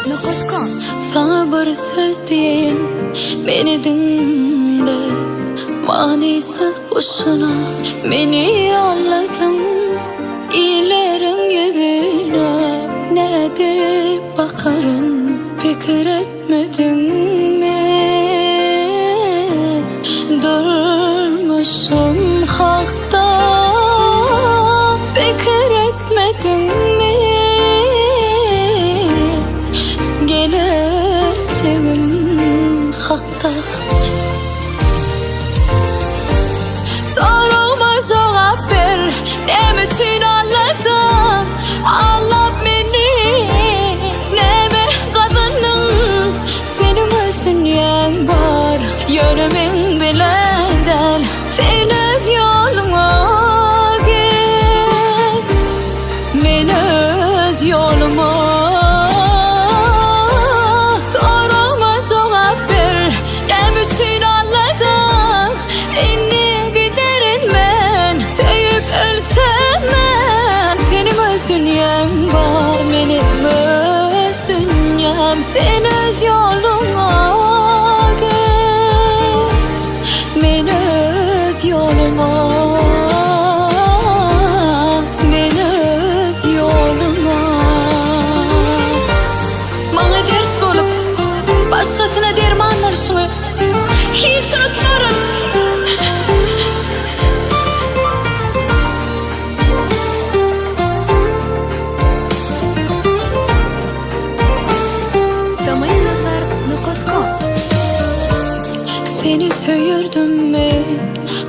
Nuhutkom. Sana bir söz diyeyim, beni dinle. Manisiz boşuna beni anladın. İyilerin yüzüne ne deyip bakarım, fikir etmedin mi? Durmuşum hakta, fikir etmedin mi? Geleceğim hakta. Soruma cevap ver, ne için ağladın? Ağlat beni, ne mi kazandın? Senin öz dünyan var, yönümün bilenden. Sen öz yoluna git, ben öz yoluma. Soruma cevap ver, ne için ağladın? İnni giderim ben, sevip ölsem ben. Senin öz dünyan var, benim öz dünyam. Sen öz yoluna git, ben öz yoluma. Ben öz yoluma. Bana dert bolup başkasına derman oluşunu hiç unutmuyorum. Seni söyürdüm mü,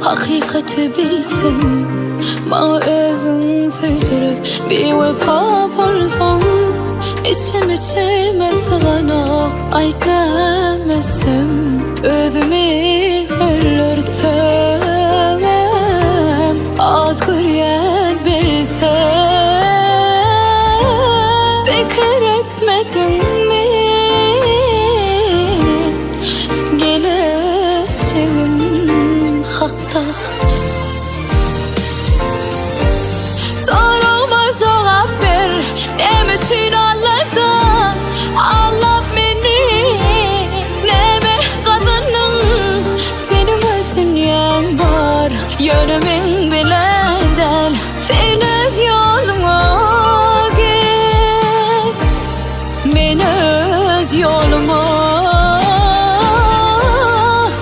hakikati bildim. Bana özün söydürüp bir vefa bulsan. İçim içime sığanak aytlamazsam, özümü ölürsem az göryen bilsem. Fikir etmedin mi? Geleceğim hakta. Soruma cevap ver, ne için ağladın? Ağlat beni, ne mi kazandın? Senin öz dünyan var, yönümün bilenden. Sen öz yoluna git, ben öz yoluma.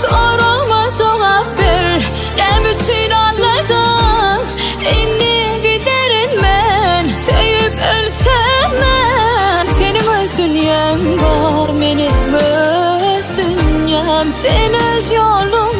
Soruma cevap ver, ne için ağladın? İnni giderim ben, sevip ölsem ben. Senin öz dünyan var, benim öz dünyam. Sen öz yolun